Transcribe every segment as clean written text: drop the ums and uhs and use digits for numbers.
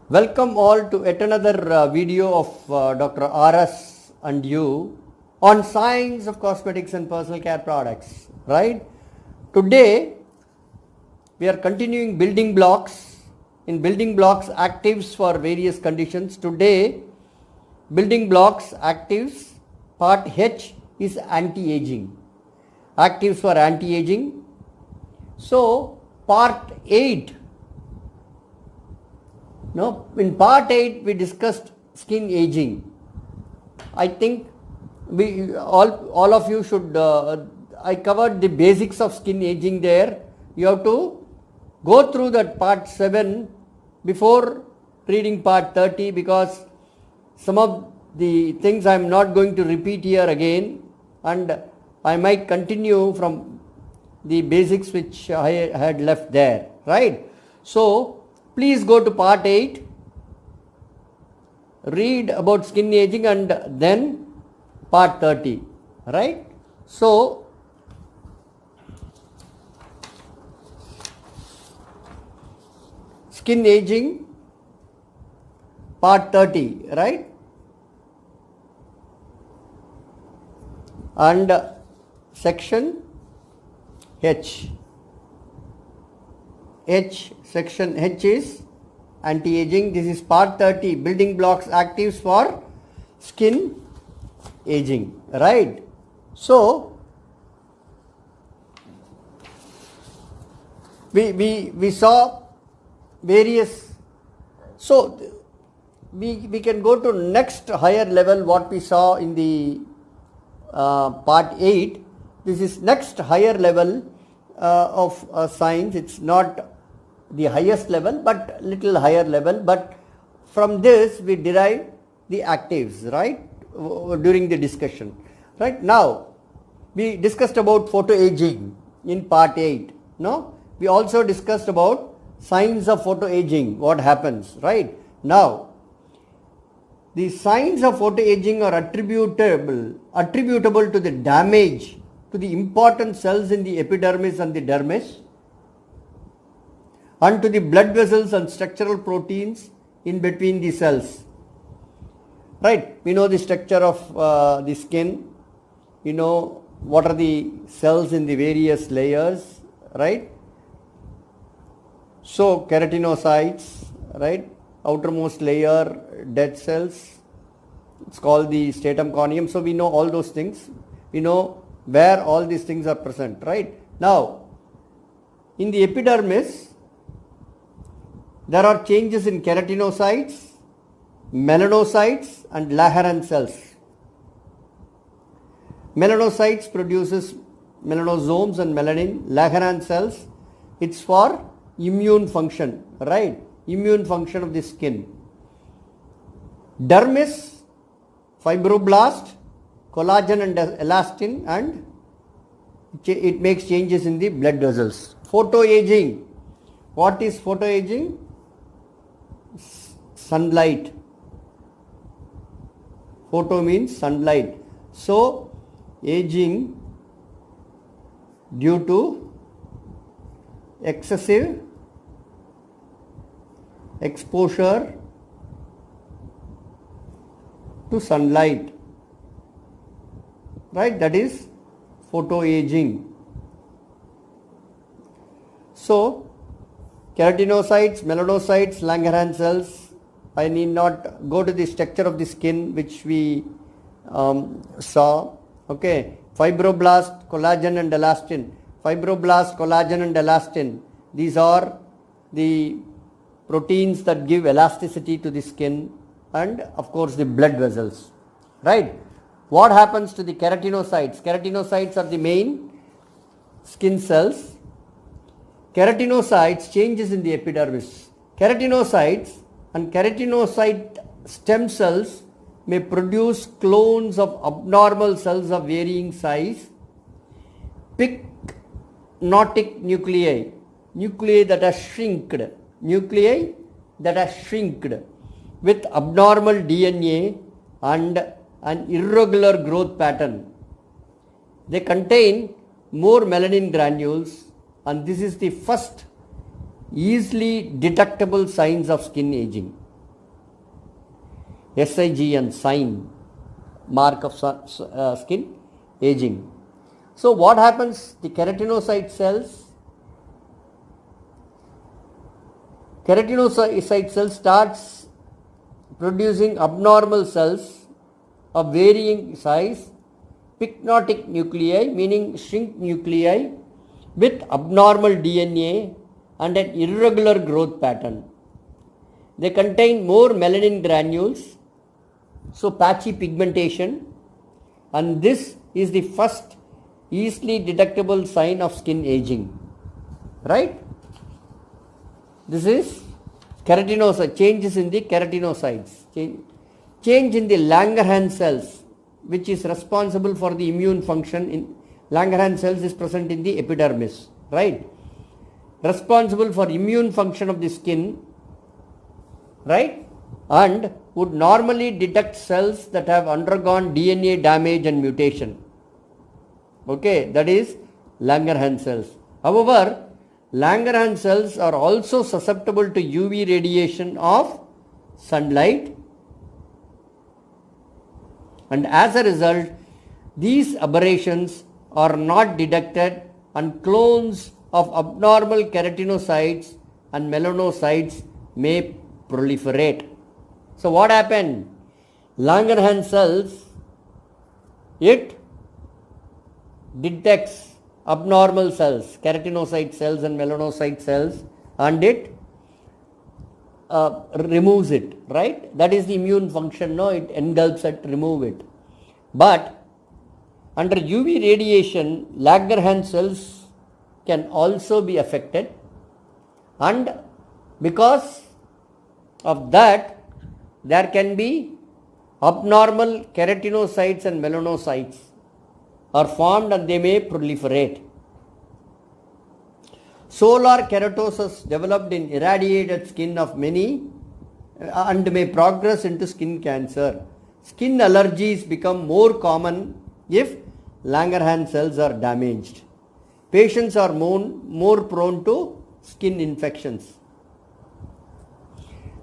Welcome all to yet another video of Dr. RS and you on science of cosmetics and personal care products, right? Today we are continuing building blocks. In building blocks actives for various conditions. Today building blocks actives part H is anti-aging. Actives for anti-aging. So part 8. No, in part 8 we discussed skin aging. I think we all of you should I covered the basics of skin aging there. You have to go through that part 7 before reading part 30, because some of the things I am not going to repeat here again, and I might continue from the basics which I had left there, right? So please go to part 8, read about skin aging, and then part 30, right? So skin aging part 30, right? And section H. Section H is anti-aging. This is part 30, building blocks actives for skin aging, right? So we saw various, so we can go to next higher level what we saw in the part 8. This is next higher level of science. It's not the highest level but little higher level, but from this we derive the actives, right, during the discussion. Right now we discussed about photoaging in part 8. No, we also discussed about signs of photoaging, what happens, right? Now the signs of photoaging are attributable to the damage to the important cells in the epidermis and the dermis, and to the blood vessels and structural proteins in between the cells. Right, we know the structure of the skin, you know what are the cells in the various layers, right? So keratinocytes, right, outermost layer, dead cells, it's called the stratum corneum. So we know all those things, we know where all these things are present, right? Now in the epidermis there are changes in keratinocytes, melanocytes and Langerhans cells. Melanocytes produces melanosomes and melanin. Langerhans cells, it's for immune function, right? Immune function of the skin. Dermis, fibroblast, collagen and elastin, and it makes changes in the blood vessels. Photoaging. What is photoaging? Sunlight. Photo means sunlight. So aging due to excessive exposure to sunlight, right? That is photoaging. So keratinocytes, melanocytes, Langerhans cells, I need not go to the structure of the skin which we saw. Okay, fibroblast, collagen and elastin. Fibroblast, collagen and elastin, these are the proteins that give elasticity to the skin, and of course the blood vessels, right? What happens to the keratinocytes? Keratinocytes are the main skin cells. Keratinocytes, changes in the epidermis. Keratinocytes and keratinocyte stem cells may produce clones of abnormal cells of varying size. Pycnotic nuclei, nuclei that are shrinked, with abnormal DNA and an irregular growth pattern. They contain more melanin granules, and this is the first easily detectable signs of skin aging. SIGN sign, mark of skin aging. So what happens? The keratinocyte cells starts producing abnormal cells of varying size, pycnotic nuclei, meaning shrink nuclei with abnormal DNA and an irregular growth pattern. They contain more melanin granules, so patchy pigmentation, and this is the first easily detectable sign of skin aging. Right? This is keratinocyte, changes in the keratinocytes, change in the Langerhans cells, which is responsible for the immune function. In Langerhans cells is present in the epidermis, right? Responsible for immune function of the skin, right? And would normally detect cells that have undergone DNA damage and mutation. Okay, that is Langerhans cells. However, Langerhans cells are also susceptible to UV radiation of sunlight, and as a result, these aberrations are not detected and clones of abnormal keratinocytes and melanocytes may proliferate. So what happened? Langerhans cells, it detects abnormal cells, keratinocyte cells and melanocyte cells, and it removes it, right? That is the immune function, no? It engulfs it, remove it. But under UV radiation, Langerhans cells can also be affected, and because of that, there can be abnormal keratinocytes and melanocytes are formed and they may proliferate. Solar keratosis developed in irradiated skin of many and may progress into skin cancer. Skin allergies become more common if Langerhans cells are damaged. Patients are more prone to skin infections.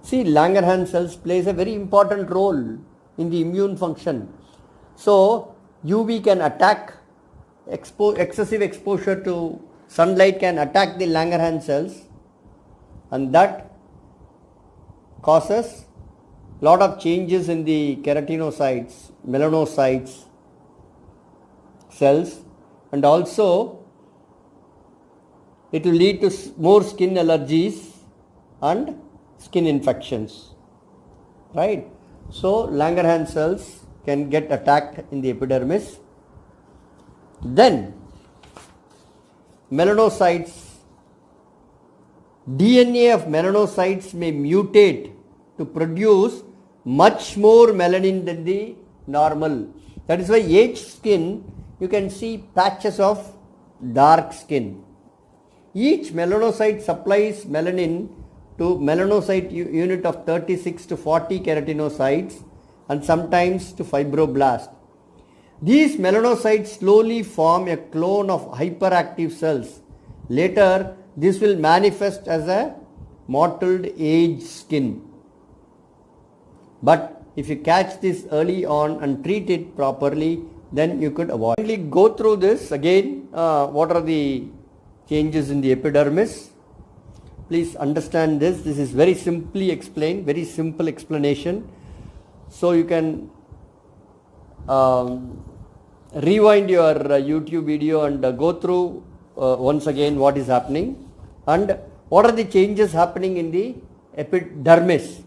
See, Langerhans cells plays a very important role in the immune function. So, UV can attack, excessive exposure to sunlight can attack the Langerhans cells, and that causes lot of changes in the keratinocytes, melanocytes cells, and also it will lead to more skin allergies and skin infections, right? So Langerhans cells can get attacked in the epidermis. Then melanocytes, DNA of melanocytes may mutate to produce much more melanin than the normal. That is why aged skin, you can see patches of dark skin. Each melanocyte supplies melanin to melanocyte unit of 36 to 40 keratinocytes and sometimes to fibroblast. These melanocytes slowly form a clone of hyperactive cells. Later, this will manifest as a mottled aged skin. But if you catch this early on and treat it properly, then you could avoid. Go through this again. What are the changes in the epidermis? Please understand this. This is very simply explained, very simple explanation. So you can rewind your YouTube video and go through once again what is happening and what are the changes happening in the epidermis.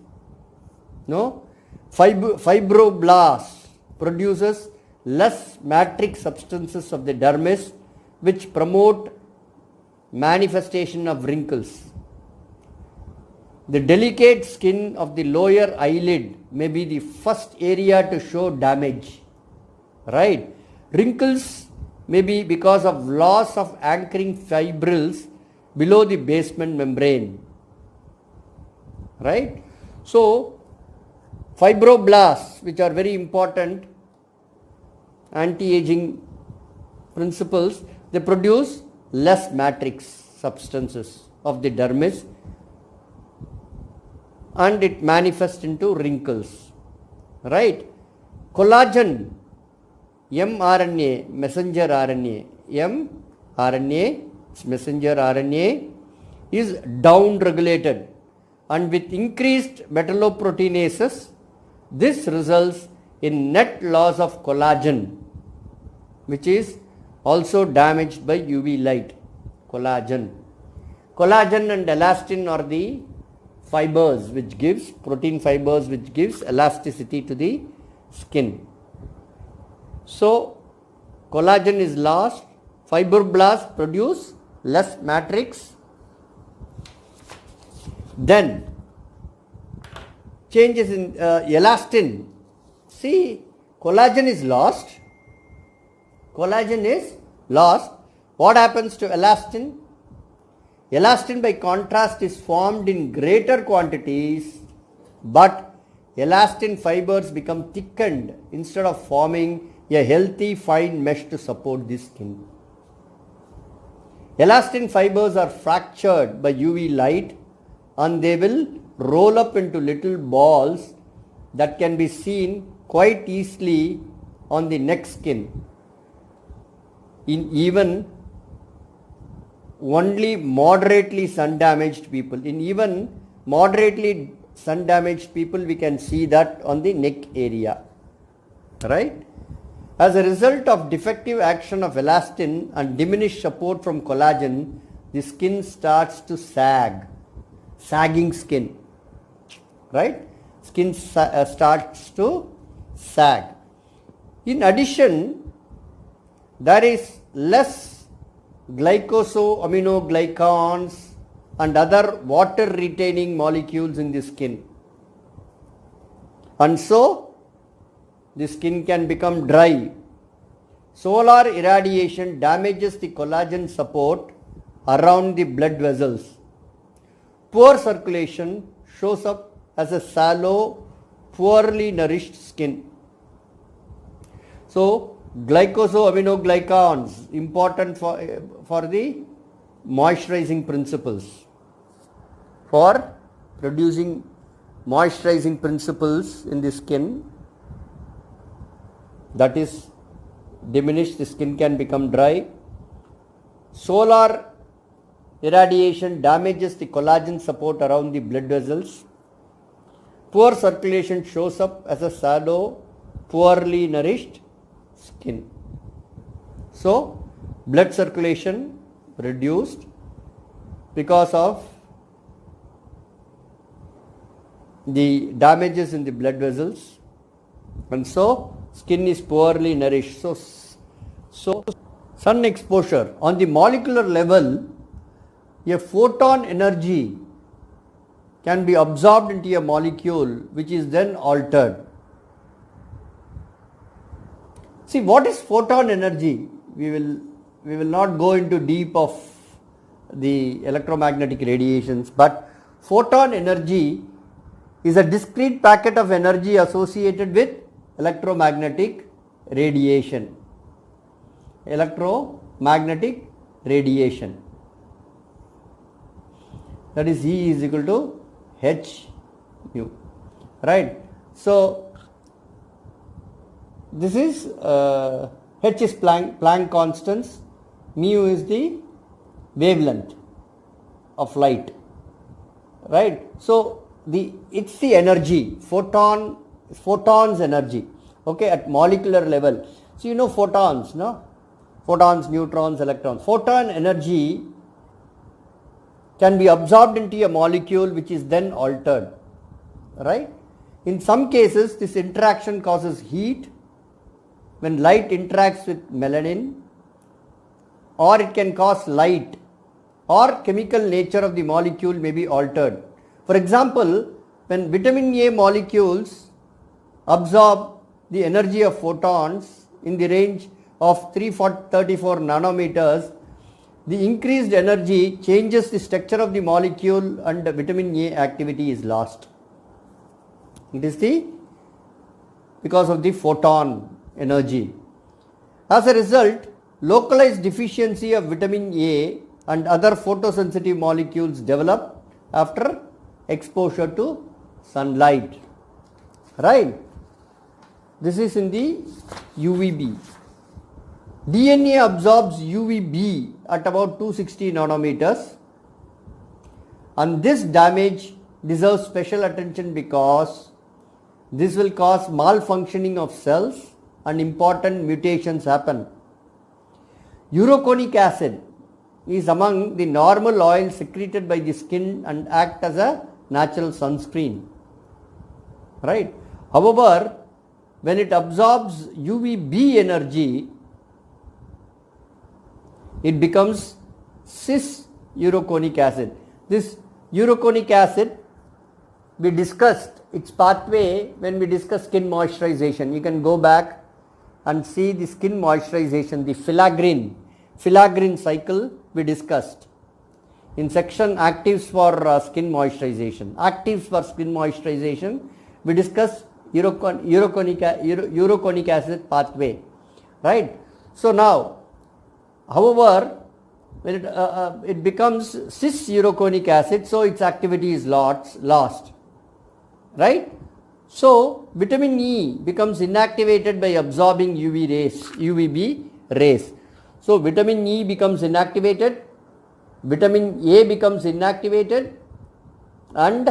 No, fibroblast produces less matrix substances of the dermis which promote manifestation of wrinkles. The delicate skin of the lower eyelid may be the first area to show damage, right? Wrinkles may be because of loss of anchoring fibrils below the basement membrane, right? So, fibroblasts, which are very important anti-aging principles, they produce less matrix substances of the dermis and it manifests into wrinkles. right? Collagen, mRNA, messenger RNA, mRNA, messenger RNA is down regulated, and with increased metalloproteinases, this results in net loss of collagen, which is also damaged by UV light. Collagen and elastin are the fibers which gives, protein fibers which gives elasticity to the skin. So collagen is lost, fibroblasts produce less matrix, then changes in elastin. See, collagen is lost. What happens to elastin? Elastin by contrast is formed in greater quantities, but elastin fibers become thickened instead of forming a healthy fine mesh to support the skin. Elastin fibers are fractured by UV light, and they will roll up into little balls that can be seen quite easily on the neck skin. In even only moderately sun damaged people, we can see that on the neck area, right? As a result of defective action of elastin and diminished support from collagen, the skin starts to sag. Sagging skin, right? Skin starts to sag. In addition, there is less glycosaminoglycans and other water retaining molecules in the skin, and so the skin can become dry. Solar irradiation damages the collagen support around the blood vessels. Poor circulation shows up as a sallow, poorly nourished skin. So glycosaminoglycans important for the moisturizing principles, for producing moisturizing principles in the skin, that is diminished, the skin can become dry. Solar irradiation damages the collagen support around the blood vessels. Poor circulation shows up as a sallow, poorly nourished skin. So blood circulation reduced because of the damages in the blood vessels, and so skin is poorly nourished. So sun exposure on the molecular level, a photon energy can be absorbed into a molecule which is then altered. See, what is photon energy? We will not go into deep of the electromagnetic radiations, but photon energy is a discrete packet of energy associated with electromagnetic radiation. Electromagnetic radiation. That is E is equal to h nu, right? So this is h is Planck constants, mu is the wavelength of light, right? So it's the energy, photons energy, okay, at molecular level. So you know photons, no? Photons, neutrons, electrons. Photon energy can be absorbed into a molecule which is then altered, right? In some cases, this interaction causes heat when light interacts with melanin, or it can cause light, or chemical nature of the molecule may be altered. For example, when vitamin A molecules absorb the energy of photons in the range of 334 nanometers, the increased energy changes the structure of the molecule and the vitamin A activity is lost. It is because of the photon energy. As a result, localized deficiency of vitamin A and other photosensitive molecules develop after exposure to sunlight, right? This is in the UVB. DNA absorbs UVB at about 260 nanometers, and this damage deserves special attention because this will cause malfunctioning of cells and important mutations happen. Uroconic acid is among the normal oils secreted by the skin and act as a natural sunscreen. Right? However, when it absorbs UVB energy, it becomes cis uroconic acid. This uroconic acid, we discussed its pathway when we discussed skin moisturization. You can go back and see the skin moisturization, the filaggrin cycle we discussed in section actives for skin moisturization. Actives for skin moisturization, we discussed uroconic acid pathway, right? So now, however, when it becomes cis uroconic acid, so its activity is lost, right? So vitamin E becomes inactivated by absorbing UVB rays. So vitamin E becomes inactivated, vitamin A becomes inactivated, and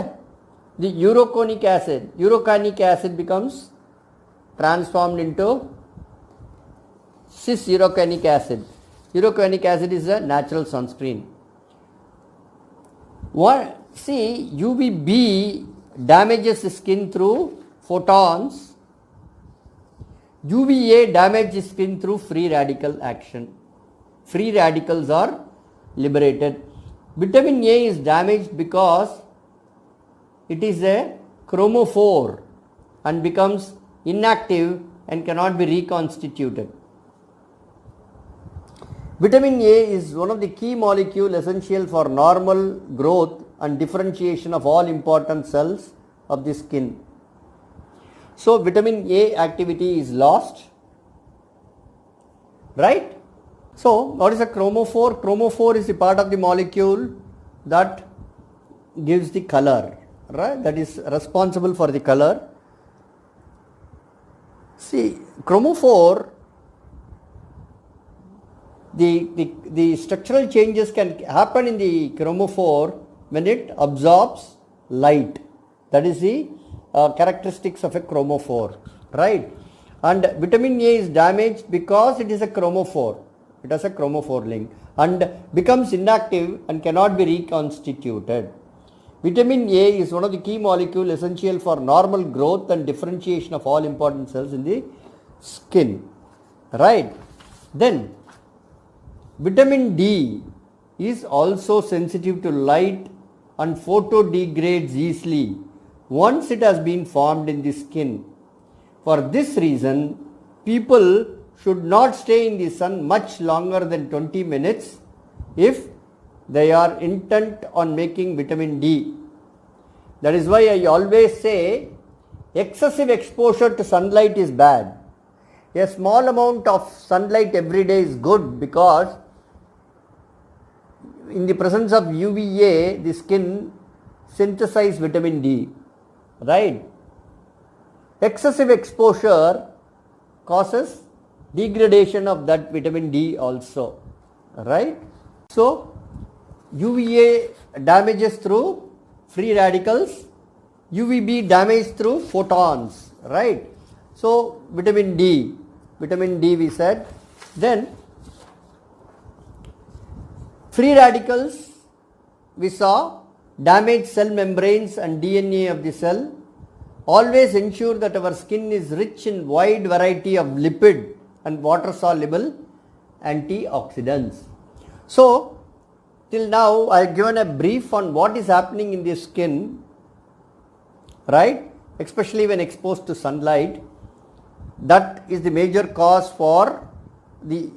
the uroconic acid becomes transformed into cis uroconic acid. Uroconic acid is a natural sunscreen. See, UVB damages the skin through photons. UVA damages skin through free radical action. Free radicals are liberated. Vitamin A is damaged because it is a chromophore and becomes inactive and cannot be reconstituted. Vitamin A is one of the key molecules essential for normal growth and differentiation of all important cells of the skin. So vitamin A activity is lost, right? So what is a chromophore? Chromophore is the part of the molecule that gives the color, right? That is responsible for the color. See, chromophore, the structural changes can happen in the chromophore when it absorbs light. That is the characteristics of a chromophore, right? And vitamin A is damaged because it is a chromophore. It has a chromophore link and becomes inactive and cannot be reconstituted. Vitamin A is one of the key molecules essential for normal growth and differentiation of all important cells in the skin, right? Then vitamin D is also sensitive to light and photodegrades easily once it has been formed in the skin. For this reason, people should not stay in the sun much longer than 20 minutes if they are intent on making vitamin D. That is why I always say excessive exposure to sunlight is bad. A small amount of sunlight every day is good because in the presence of UVA, the skin synthesizes vitamin D, right? Excessive exposure causes degradation of that vitamin D also, right? So UVA damages through free radicals, UVB damage through photons, right? So vitamin D we said. Then free radicals, we saw damage cell membranes and DNA of the cell. Always ensure that our skin is rich in wide variety of lipid and water soluble antioxidants. So till now I have given a brief on what is happening in the skin, right? Especially when exposed to sunlight. That is the major cause for the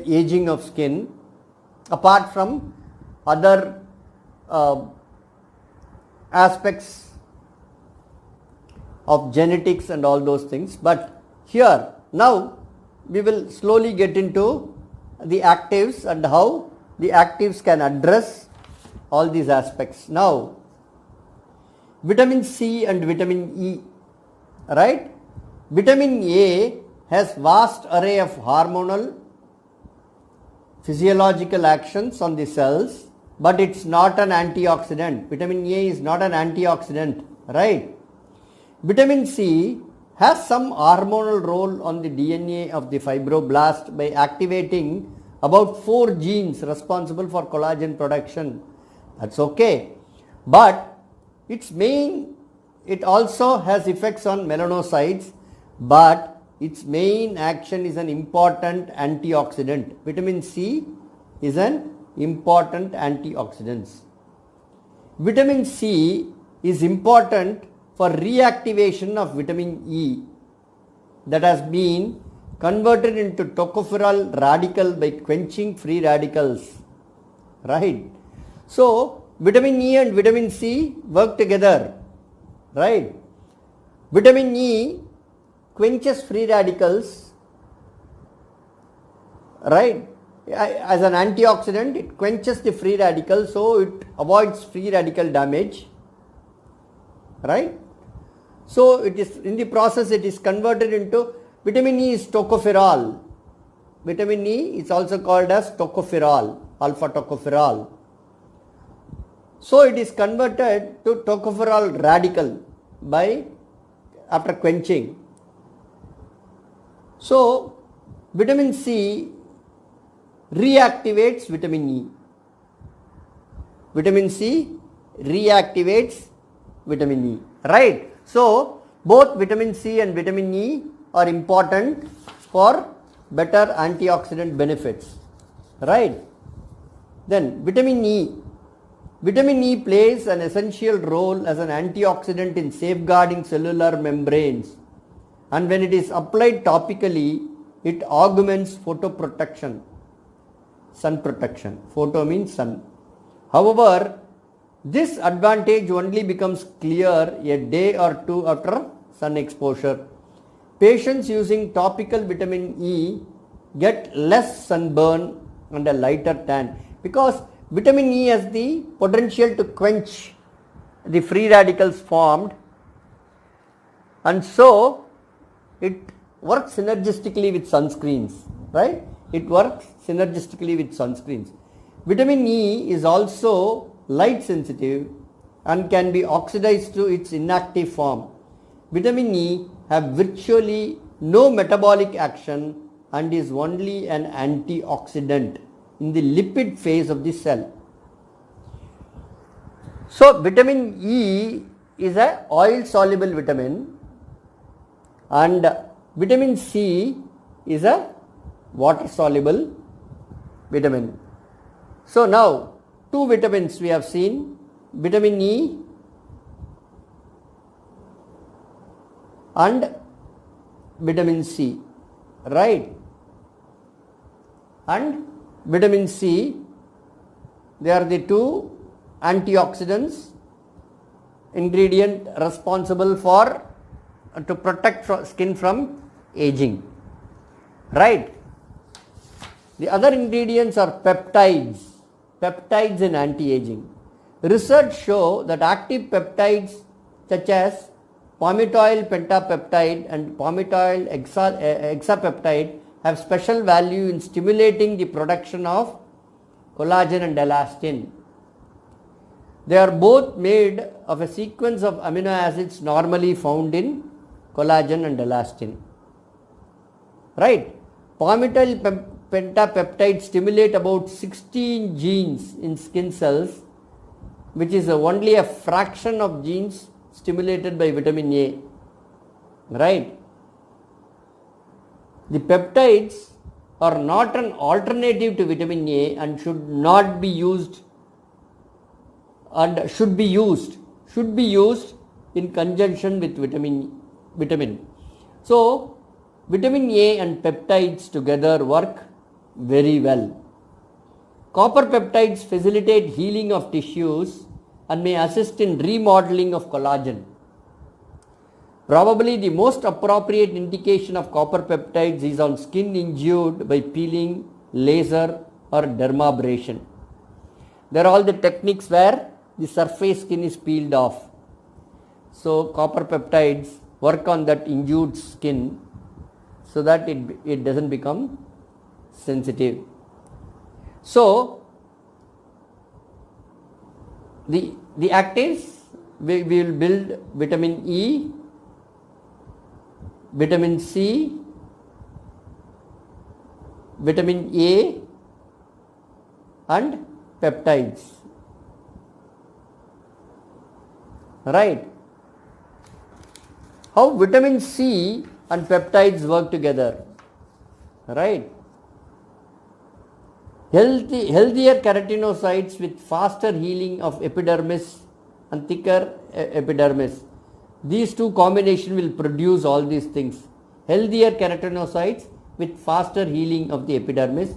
aging of skin, apart from other aspects of genetics and all those things. But here now we will slowly get into the actives and how the actives can address all these aspects. Now vitamin C and vitamin E, right? Vitamin A has vast array of hormonal physiological actions on the cells, but it's not an antioxidant. Vitamin A is not an antioxidant, right? Vitamin C has some hormonal role on the DNA of the fibroblast by activating about 4 genes responsible for collagen production. That's okay. But it also has effects on melanocytes, but its main action is an important antioxidant. Vitamin C is an important antioxidant. Vitamin C is important for reactivation of vitamin E that has been converted into tocopherol radical by quenching free radicals, right? So vitamin E and vitamin C work together, right? Vitamin E quenches free radicals, right? As an antioxidant, it quenches the free radicals, so it avoids free radical damage, right? So it is in the process, it is converted into vitamin E is tocopherol. Vitamin E is also called as tocopherol, alpha tocopherol. So it is converted to tocopherol radical after quenching. So vitamin C reactivates vitamin E. Vitamin C reactivates vitamin E, right? So both vitamin C and vitamin E are important for better antioxidant benefits, right? Then vitamin E. Vitamin E plays an essential role as an antioxidant in safeguarding cellular membranes, and when it is applied topically, it augments photoprotection, sun protection. Photo means sun. However, this advantage only becomes clear a day or two after sun exposure. Patients using topical vitamin E get less sunburn and a lighter tan because vitamin E has the potential to quench the free radicals formed, and so it works synergistically with sunscreens, right? It works synergistically with sunscreens. Vitamin E is also light sensitive and can be oxidized to its inactive form. Vitamin E have virtually no metabolic action and is only an antioxidant in the lipid phase of the cell. So vitamin E is a oil soluble vitamin and vitamin C is a water soluble vitamin. So now 2 vitamins we have seen, vitamin E and vitamin C, right? And vitamin C, they are the 2 antioxidants ingredient responsible for to protect skin from aging, right? The other ingredients are peptides in anti-aging. Research show that active peptides such as palmitoyl pentapeptide and palmitoyl hexapeptide have special value in stimulating the production of collagen and elastin. They are both made of a sequence of amino acids normally found in collagen and elastin, right? Palmitoyl pentapeptide stimulate about 16 genes in skin cells, which is only a fraction of genes stimulated by vitamin A, right? The peptides are not an alternative to vitamin A and should not be used and should be used in conjunction with vitamin. So vitamin A and peptides together work very well. Copper peptides facilitate healing of tissues and may assist in remodeling of collagen. Probably the most appropriate indication of copper peptides is on skin injured by peeling, laser or dermabrasion. There are all the techniques where the surface skin is peeled off. So copper peptides work on that injured skin so that it doesn't become sensitive. So the actives, we will build vitamin E, vitamin C, vitamin A and peptides, right? How vitamin C and peptides work together, right? Healthier keratinocytes with faster healing of epidermis and thicker epidermis. These two combination will produce all these things. Healthier keratinocytes with faster healing of the epidermis,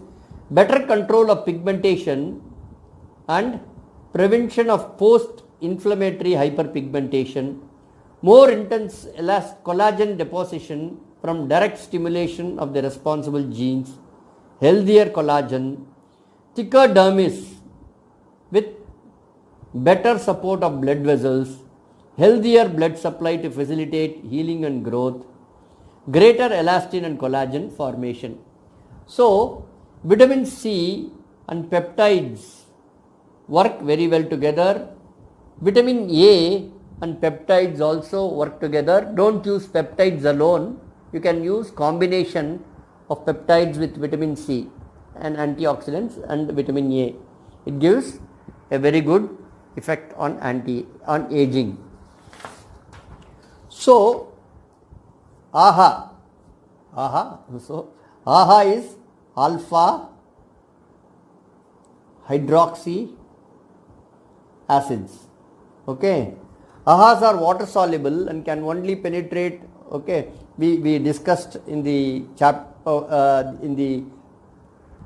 better control of pigmentation and prevention of post-inflammatory hyperpigmentation, more intense collagen deposition from direct stimulation of the responsible genes, healthier collagen, thicker dermis with better support of blood vessels, healthier blood supply to facilitate healing and growth, greater elastin and collagen formation. So, vitamin C and peptides work very well together. Vitamin A and peptides also work together. Don't use peptides alone. You can use combination of peptides with vitamin C and antioxidants and vitamin A. It gives a very good effect on aging. So AHA is alpha hydroxy acids. Okay, AHAs are water soluble and can only penetrate. Okay, we discussed in the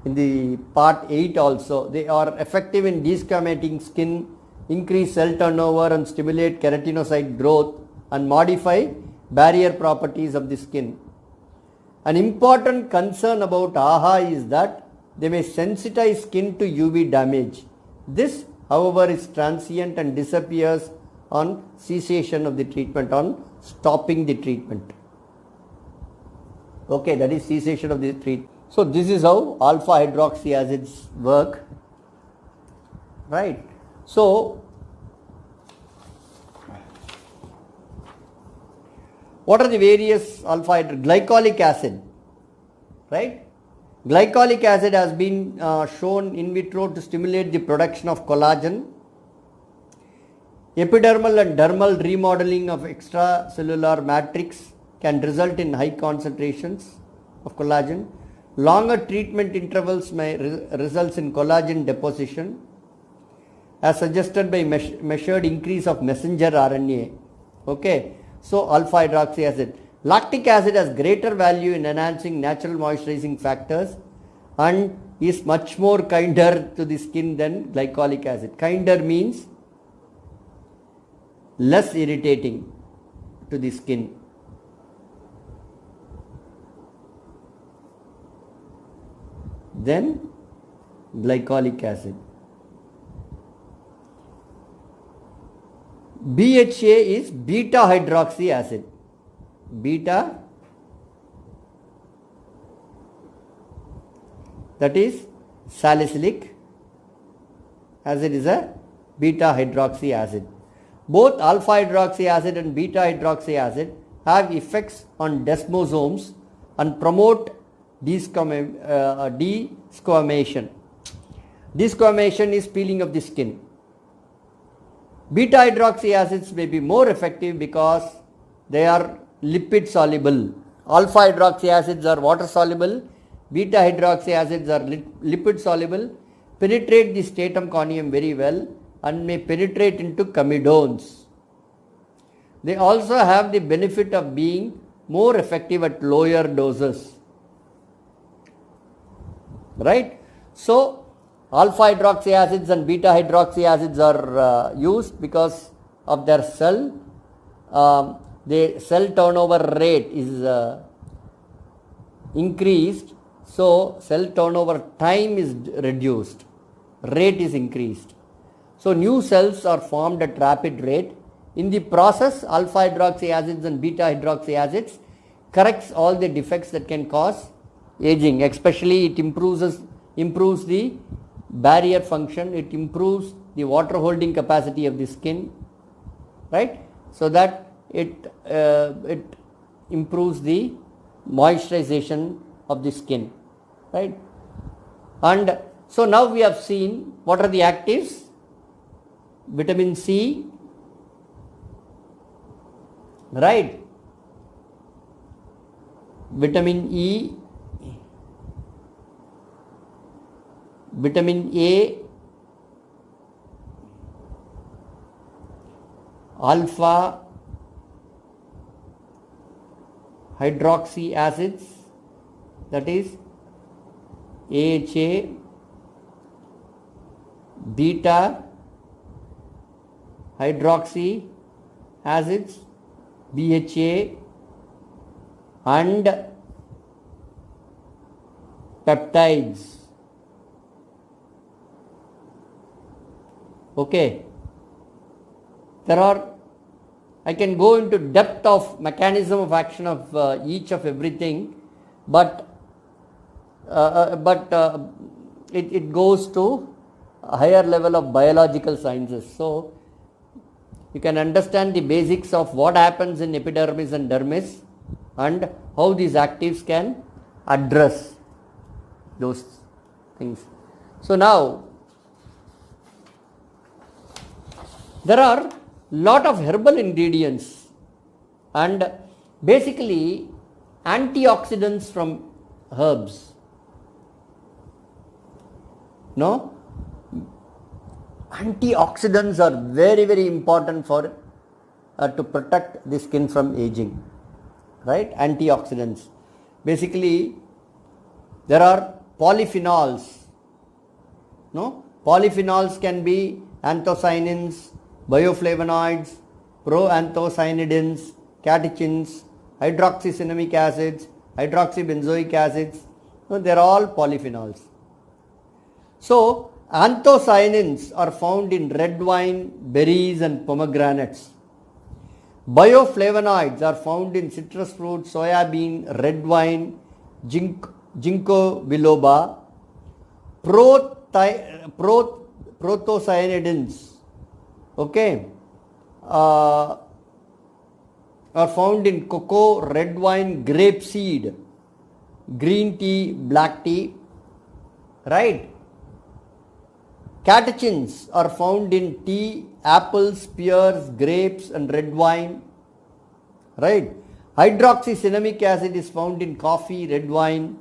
in the part 8 also. They are effective in desquamating skin, increase cell turnover and stimulate keratinocyte growth and modify barrier properties of the skin. An important concern about AHA is that they may sensitize skin to UV damage. This, however, is transient and disappears on cessation of the treatment, on stopping the treatment. Okay, that is cessation of the treatment. So this is how alpha hydroxy acids work, right? So what are the various alpha glycolic acid, right? Glycolic acid has been shown in vitro to stimulate the production of collagen. Epidermal and dermal remodeling of extracellular matrix can result in high concentrations of collagen. Longer treatment intervals may result in collagen deposition, as suggested by measured increase of messenger RNA. Okay, so alpha hydroxy acid. Lactic acid has greater value in enhancing natural moisturizing factors and is much more kinder to the skin than glycolic acid. Kinder means less irritating to the skin. Then glycolic acid. BHA is beta hydroxy acid. Beta, that is salicylic acid, is a beta hydroxy acid. Both alpha hydroxy acid and beta hydroxy acid have effects on desmosomes and promote desquamation. Desquamation is peeling of the skin. Beta hydroxy acids may be more effective because they are lipid soluble. Alpha hydroxy acids are water soluble. Beta hydroxy acids are lipid soluble, penetrate the stratum corneum very well and may penetrate into comedones. They also have the benefit of being more effective at lower doses. Right? So, alpha hydroxy acids and beta hydroxy acids are used because of their cell turnover rate is increased, so cell turnover time is reduced, rate is increased. So new cells are formed at rapid rate. In the process, alpha hydroxy acids and beta hydroxy acids corrects all the defects that can cause aging. Especially it improves the barrier function, it improves the water holding capacity of the skin, right? So that it improves the moisturization of the skin, right? And so now we have seen what are the actives: vitamin C, right, vitamin E, vitamin A, alpha hydroxy acids, that is AHA, beta hydroxy acids, BHA, and peptides. Okay, there are, I can go into depth of mechanism of action of each of everything, but it goes to a higher level of biological sciences. So you can understand the basics of what happens in epidermis and dermis and how these actives can address those things. So now there are lot of herbal ingredients and basically antioxidants from herbs. No? Antioxidants are very, very important for to protect the skin from aging, right? Antioxidants. Basically, there are polyphenols. No? Polyphenols can be anthocyanins, bioflavonoids, proanthocyanidins, catechins, hydroxycinnamic acids, hydroxybenzoic acids. No, they are all polyphenols. So, anthocyanins are found in red wine, berries and pomegranates. Bioflavonoids are found in citrus fruit, soya bean, red wine, ginkgo biloba. Prothocyanidins, okay, are found in cocoa, red wine, grape seed, green tea, black tea, right? Catechins are found in tea, apples, pears, grapes and red wine, right? Hydroxycinnamic acid is found in coffee, red wine,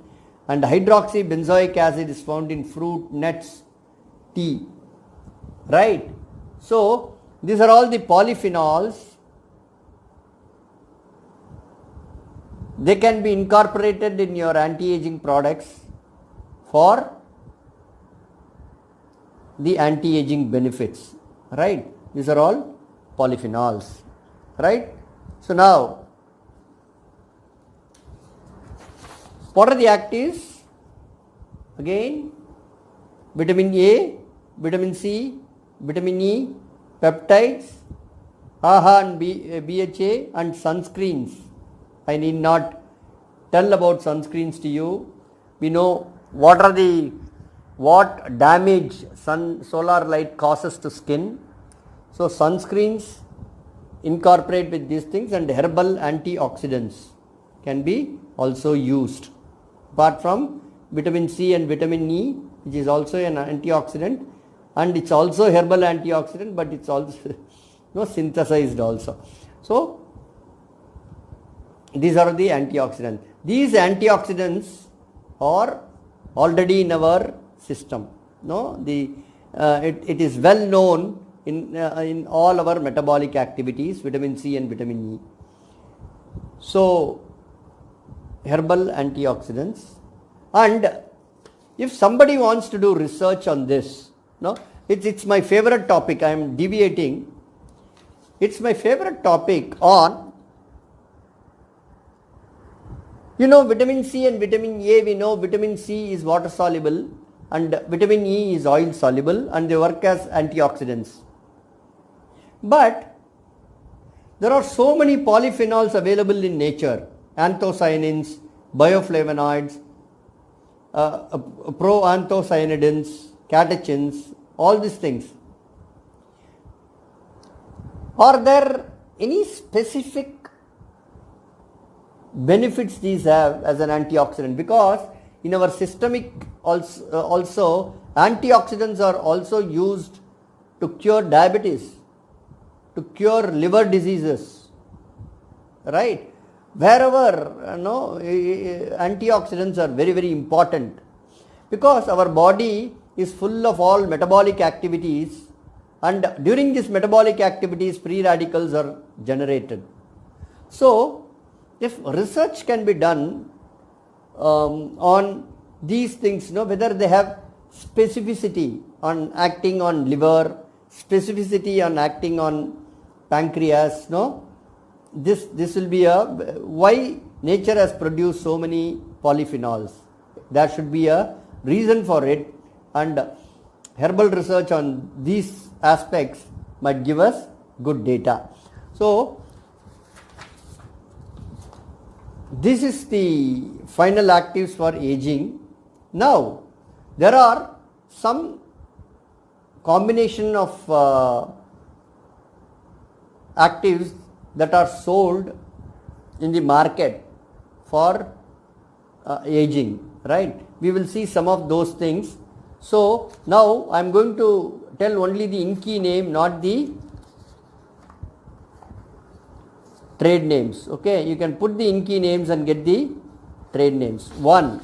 and hydroxybenzoic acid is found in fruit, nuts, tea, right? So these are all the polyphenols. They can be incorporated in your anti-aging products for the anti-aging benefits, right? These are all polyphenols, right? So now, what are the actives? Again, vitamin A, vitamin C, vitamin E, peptides, AHA and BHA, and sunscreens. I need not tell about sunscreens to you. We know what damage solar light causes to skin. So sunscreens incorporate with these things, and herbal antioxidants can be also used. Apart from vitamin C and vitamin E, which is also an antioxidant, and it's also herbal antioxidant, but it's also synthesized also. So these are the antioxidants. These antioxidants are already in our system. No, it is well known in all our metabolic activities, vitamin C and vitamin E. So herbal antioxidants. And if somebody wants to do research on this, no, it's my favorite topic. I am deviating. It's my favorite topic on, vitamin C and vitamin A. We know vitamin C is water soluble and vitamin E is oil soluble, and they work as antioxidants. But There are so many polyphenols available in nature, anthocyanins, bioflavonoids, proanthocyanidins, catechins, all these things. Are there any specific benefits these have as an antioxidant? Because in our systemic also antioxidants are also used to cure diabetes, to cure liver diseases, right? Wherever antioxidants are very, very important, because our body is full of all metabolic activities, and during these metabolic activities free radicals are generated. So if research can be done on these things, whether they have specificity on acting on liver, specificity on acting on pancreas, this will be why nature has produced so many polyphenols. There should be a reason for it, and herbal research on these aspects might give us good data. So this is the final actives for aging. Now there are some combination of actives that are sold in the market for aging, right? We will see some of those things. So now I am going to tell only the INCI name, not the trade names. Okay, you can put the INCI names and get the trade names. 1.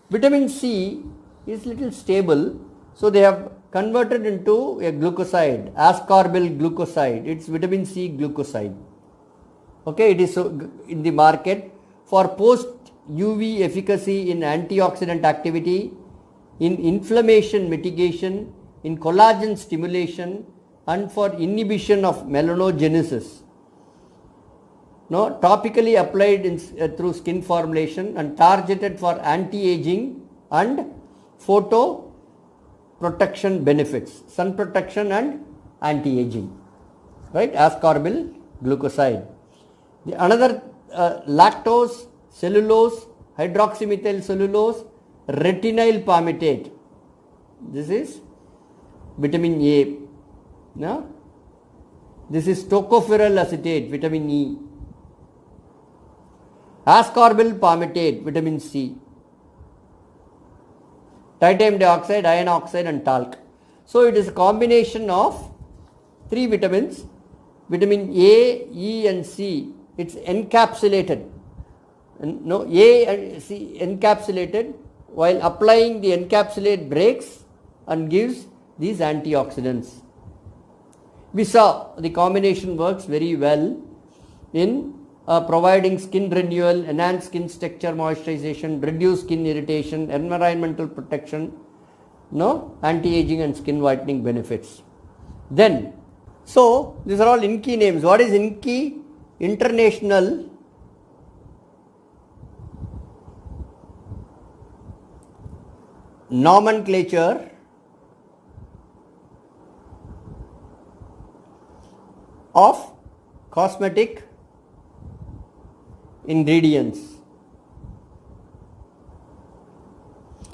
Vitamin C is little stable, so they have converted into a glucoside, ascorbyl glucoside. It's vitamin C glucoside. Okay, it is in the market for post UV efficacy in antioxidant activity, in inflammation mitigation, in collagen stimulation, and for inhibition of melanogenesis. Topically applied through skin formulation and targeted for anti-aging and photo protection benefits, sun protection and anti-aging, right? Ascorbyl glucoside. Another lactose, cellulose, hydroxymethyl cellulose, retinyl palmitate. This is vitamin A. This is tocopherol acetate, vitamin E. Ascorbyl palmitate, vitamin C. Titanium dioxide, iron oxide and talc. So it is a combination of 3 vitamins, vitamin A, E and C. It's encapsulated. A and C encapsulated, while applying the encapsulate breaks and gives these antioxidants. We saw the combination works very well in providing skin renewal, enhanced skin structure moisturization, reduce skin irritation, environmental protection, anti-aging and skin whitening benefits. Then, so these are all INCI names. What is INCI? International Nomenclature of Cosmetic Ingredients.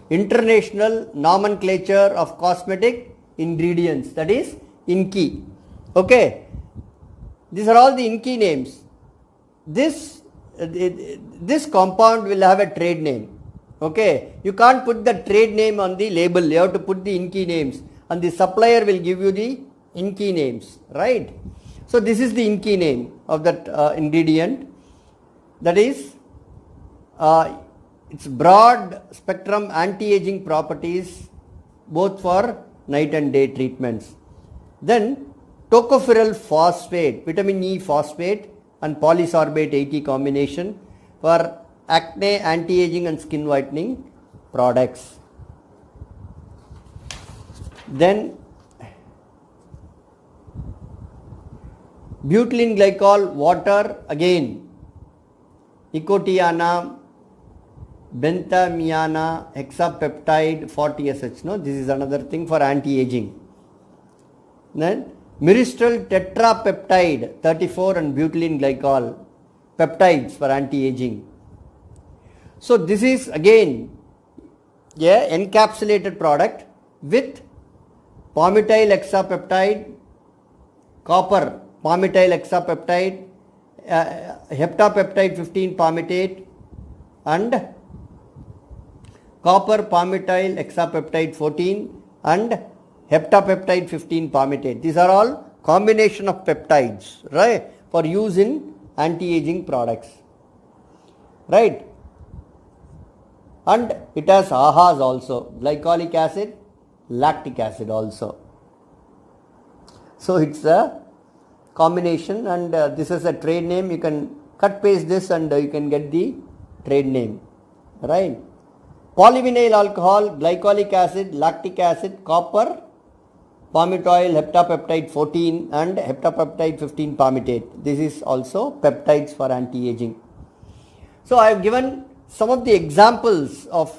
International Nomenclature of Cosmetic Ingredients, that is INCI. Okay, these are all the INCI names. This compound will have a trade name. Okay, you can't put the trade name on the label, you have to put the INCI names, and the supplier will give you the INCI names, right? So this is the INCI name of that ingredient. That is, its broad spectrum anti-aging properties both for night and day treatments. Then tocopherol phosphate, vitamin E phosphate and polysorbate 80 combination for acne, anti-aging and skin whitening products. Then butylene glycol water, again Nicotiana, benthamiana, hexapeptide 40SH. This is another thing for anti-aging. Then myristoyl tetrapeptide 34 and butylene glycol peptides for anti-aging. So this is again a encapsulated product with palmitoyl hexapeptide, copper palmitoyl hexapeptide, heptapeptide 15 palmitate and copper palmitoyl hexapeptide 14 and heptapeptide 15 palmitate. These are all combination of peptides, right, for use in anti-aging products, right? And it has AHAs also, glycolic acid, lactic acid also. So it's a combination, and this is a trade name. You can cut paste this and you can get the trade name, right? Polyvinyl alcohol, glycolic acid, lactic acid, copper, palmitoyl, heptapeptide 14 and heptapeptide 15 palmitate. This is also peptides for anti-aging. So I have given some of the examples of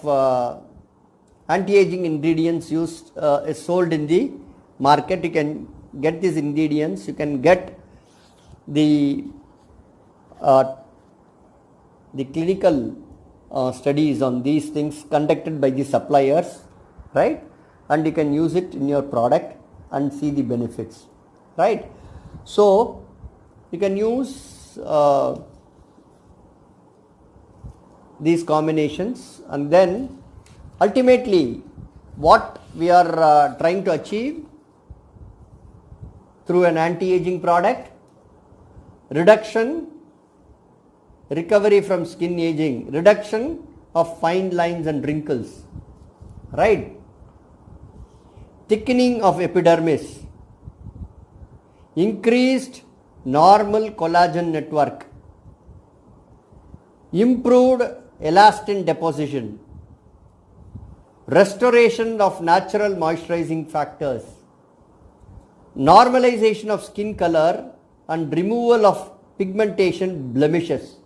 anti-aging ingredients used is sold in the market. You can get these ingredients. You can get the clinical studies on these things conducted by the suppliers, right? And you can use it in your product and see the benefits, right? So you can use these combinations, and then ultimately what we are trying to achieve through an anti-aging product: reduction, recovery from skin aging, reduction of fine lines and wrinkles, right? Thickening of epidermis, increased normal collagen network, improved elastin deposition, restoration of natural moisturizing factors, normalization of skin color and removal of pigmentation blemishes,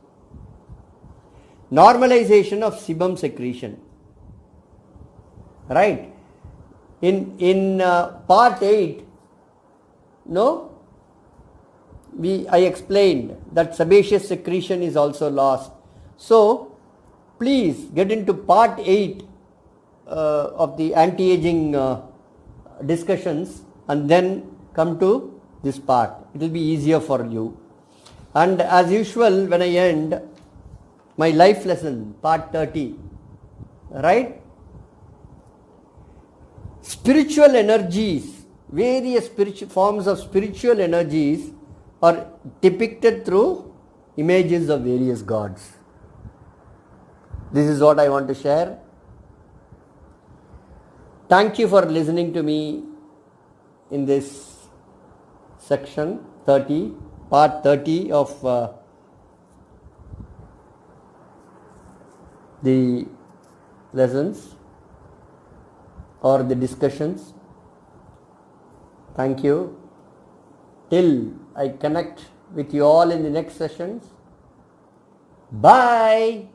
normalization of sebum secretion, right? In part 8, I explained that sebaceous secretion is also lost. So please get into part 8 of the anti-aging discussions and then come to this part. It will be easier for you. And as usual, when I end my life lesson, part 30, right? Spiritual energies, various forms of spiritual energies are depicted through images of various gods. This is what I want to share. Thank you for listening to me in this section 30, part 30 of the lessons or the discussions. Thank you. Till I connect with you all in the next sessions. Bye.